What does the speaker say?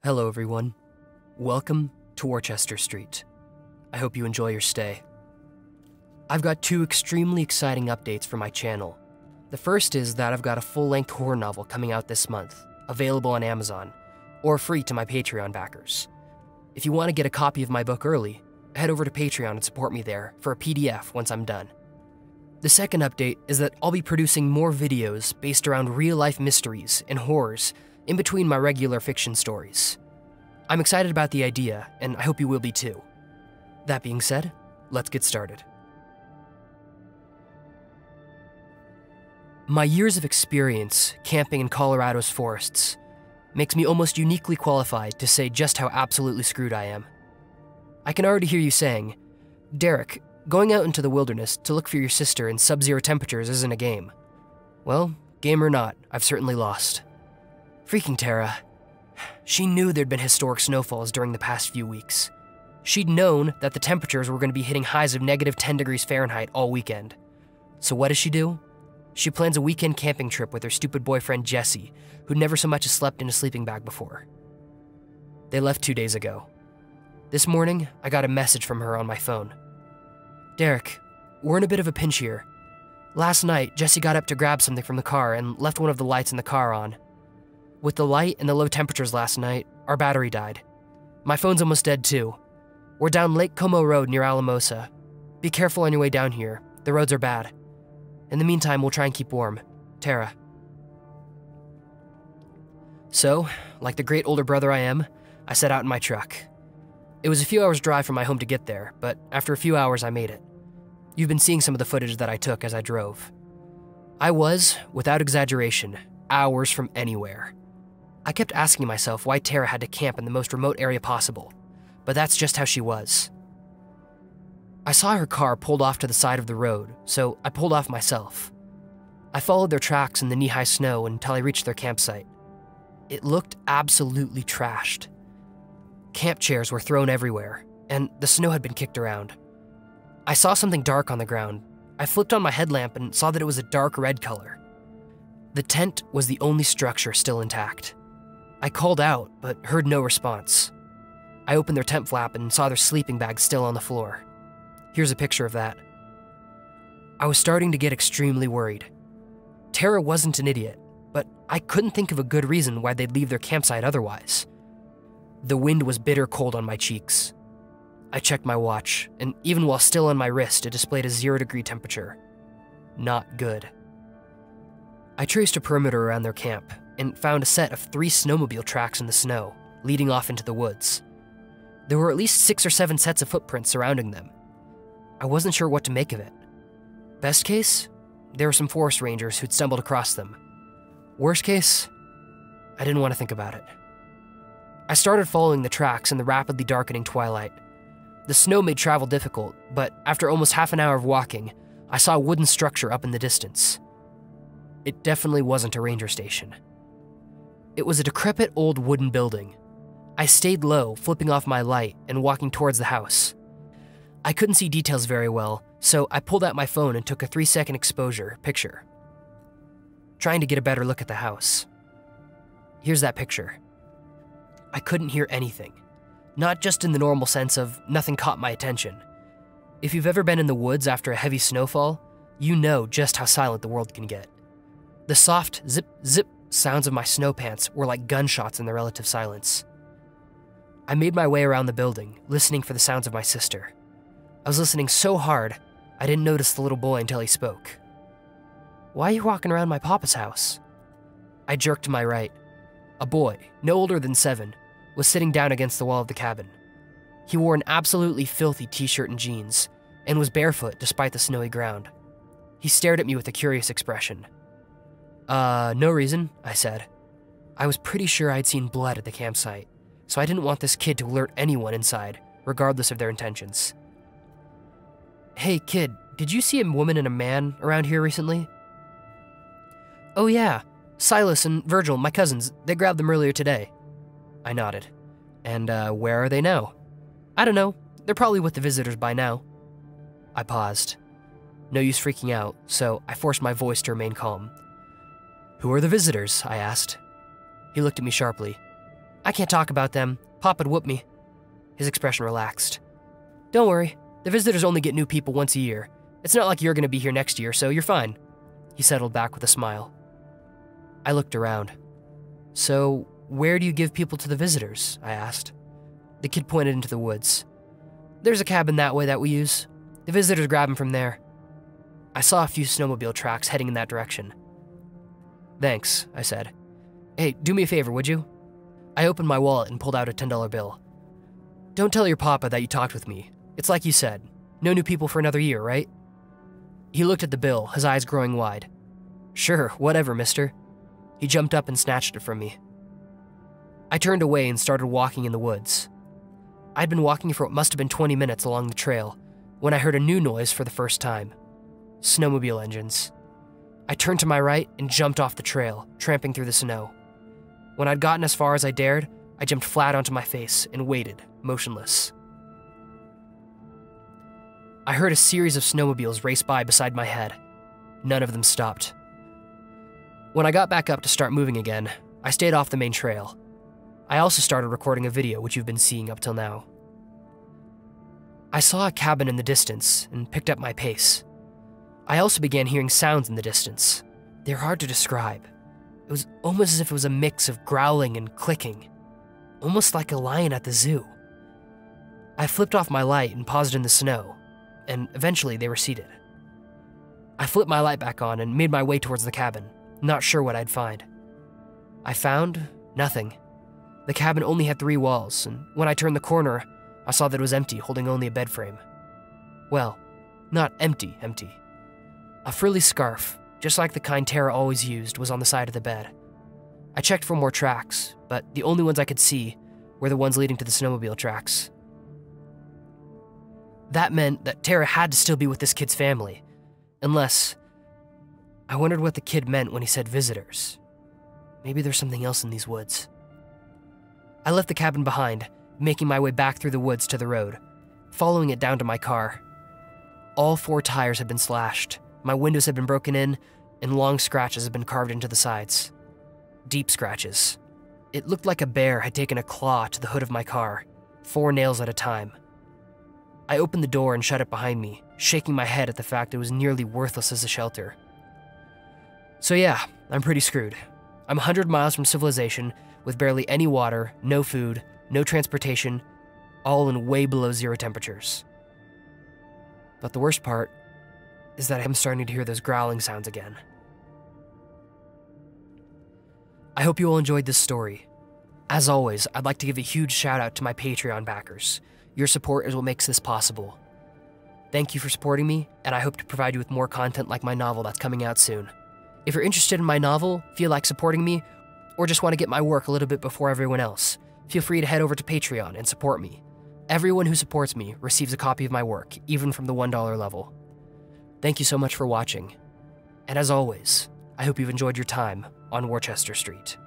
Hello everyone. Welcome to Worchester Street. I hope you enjoy your stay. I've got two extremely exciting updates for my channel. The first is that I've got a full-length horror novel coming out this month, available on Amazon, or free to my Patreon backers. If you want to get a copy of my book early, head over to Patreon and support me there for a PDF once I'm done. The second update is that I'll be producing more videos based around real-life mysteries and horrors in between my regular fiction stories. I'm excited about the idea, and I hope you will be too. That being said, let's get started. My years of experience camping in Colorado's forests makes me almost uniquely qualified to say just how absolutely screwed I am. I can already hear you saying, "Derek, going out into the wilderness to look for your sister in sub-zero temperatures isn't a game." Well, game or not, I've certainly lost. Freaking Tara. She knew there'd been historic snowfalls during the past few weeks. She'd known that the temperatures were going to be hitting highs of negative 10 degrees Fahrenheit all weekend. So what does she do? She plans a weekend camping trip with her stupid boyfriend Jesse, who'd never so much as slept in a sleeping bag before. They left 2 days ago. This morning, I got a message from her on my phone. "Derek, we're in a bit of a pinch here. Last night, Jesse got up to grab something from the car and left one of the lights in the car on. With the light and the low temperatures last night, our battery died. My phone's almost dead too. We're down Lake Como Road near Alamosa. Be careful on your way down here. The roads are bad. In the meantime, we'll try and keep warm. Tara." So, like the great older brother I am, I set out in my truck. It was a few hours' drive from my home to get there, but after a few hours I made it. You've been seeing some of the footage that I took as I drove. I was, without exaggeration, hours from anywhere. I kept asking myself why Tara had to camp in the most remote area possible, but that's just how she was. I saw her car pulled off to the side of the road, so I pulled off myself. I followed their tracks in the knee-high snow until I reached their campsite. It looked absolutely trashed. Camp chairs were thrown everywhere, and the snow had been kicked around. I saw something dark on the ground. I flipped on my headlamp and saw that it was a dark red color. The tent was the only structure still intact. I called out, but heard no response. I opened their tent flap and saw their sleeping bag still on the floor. Here's a picture of that. I was starting to get extremely worried. Tara wasn't an idiot, but I couldn't think of a good reason why they'd leave their campsite otherwise. The wind was bitter cold on my cheeks. I checked my watch, and even while still on my wrist, it displayed a 0-degree temperature. Not good. I traced a perimeter around their camp and found a set of 3 snowmobile tracks in the snow, leading off into the woods. There were at least 6 or 7 sets of footprints surrounding them. I wasn't sure what to make of it. Best case, there were some forest rangers who'd stumbled across them. Worst case, I didn't want to think about it. I started following the tracks in the rapidly darkening twilight. The snow made travel difficult, but after almost half an hour of walking, I saw a wooden structure up in the distance. It definitely wasn't a ranger station. It was a decrepit old wooden building. I stayed low, flipping off my light and walking towards the house. I couldn't see details very well, so I pulled out my phone and took a 3-second exposure picture, trying to get a better look at the house. Here's that picture. I couldn't hear anything, not just in the normal sense of nothing caught my attention. If you've ever been in the woods after a heavy snowfall, you know just how silent the world can get. The soft zip, zip sounds of my snow pants were like gunshots in the relative silence. I made my way around the building, listening for the sounds of my sister. I was listening so hard, I didn't notice the little boy until he spoke. "Why are you walking around my papa's house?" I jerked to my right. A boy, no older than 7, was sitting down against the wall of the cabin. He wore an absolutely filthy t-shirt and jeans, and was barefoot despite the snowy ground. He stared at me with a curious expression. No reason," I said. I was pretty sure I'd seen blood at the campsite, so I didn't want this kid to alert anyone inside, regardless of their intentions. "Hey kid, did you see a woman and a man around here recently?" "Oh yeah, Silas and Virgil, my cousins, they grabbed them earlier today." I nodded. "And where are they now?" "I don't know, they're probably with the visitors by now." I paused. No use freaking out, so I forced my voice to remain calm. "Who are the visitors?" I asked. He looked at me sharply. I can't talk about them. Pop'd whoop me. His expression relaxed. Don't worry. The visitors only get new people once a year. It's not like you're going to be here next year, so you're fine. He settled back with a smile. I looked around. So, where do you give people to the visitors? I asked. The kid pointed into the woods. There's a cabin that way that we use. The visitors grab them from there. I saw a few snowmobile tracks heading in that direction. Thanks, I said. Hey, do me a favor, would you? I opened my wallet and pulled out a $10 bill. Don't tell your papa that you talked with me. It's like you said, no new people for another year, right? He looked at the bill, his eyes growing wide. Sure, whatever, mister. He jumped up and snatched it from me. I turned away and started walking in the woods. I'd been walking for what must have been 20 minutes along the trail when I heard a new noise for the first time. Snowmobile engines. I turned to my right and jumped off the trail, tramping through the snow. When I'd gotten as far as I dared, I jumped flat onto my face and waited, motionless. I heard a series of snowmobiles race by beside my head. None of them stopped. When I got back up to start moving again, I stayed off the main trail. I also started recording a video, which you've been seeing up till now. I saw a cabin in the distance and picked up my pace. I also began hearing sounds in the distance. They're hard to describe. It was almost as if it was a mix of growling and clicking, almost like a lion at the zoo. I flipped off my light and paused in the snow, and eventually they receded. I flipped my light back on and made my way towards the cabin, not sure what I'd find. I found nothing. The cabin only had 3 walls, and when I turned the corner, I saw that it was empty, holding only a bed frame. Well, not empty. A frilly scarf, just like the kind Tara always used, was on the side of the bed. I checked for more tracks, but the only ones I could see were the ones leading to the snowmobile tracks. That meant that Tara had to still be with this kid's family, unless... I wondered what the kid meant when he said visitors. Maybe there's something else in these woods. I left the cabin behind, making my way back through the woods to the road, following it down to my car. All 4 tires had been slashed, my windows had been broken in, and long scratches had been carved into the sides. Deep scratches. It looked like a bear had taken a claw to the hood of my car, 4 nails at a time. I opened the door and shut it behind me, shaking my head at the fact it was nearly worthless as a shelter. So yeah, I'm pretty screwed. I'm 100 miles from civilization, with barely any water, no food, no transportation, all in way below 0 temperatures. But the worst part is that I'm starting to hear those growling sounds again. I hope you all enjoyed this story. As always, I'd like to give a huge shout out to my Patreon backers. Your support is what makes this possible. Thank you for supporting me, and I hope to provide you with more content like my novel that's coming out soon. If you're interested in my novel, feel like supporting me, or just want to get my work a little bit before everyone else, feel free to head over to Patreon and support me. Everyone who supports me receives a copy of my work, even from the $1 level. Thank you so much for watching. And as always, I hope you've enjoyed your time on Worchester Street.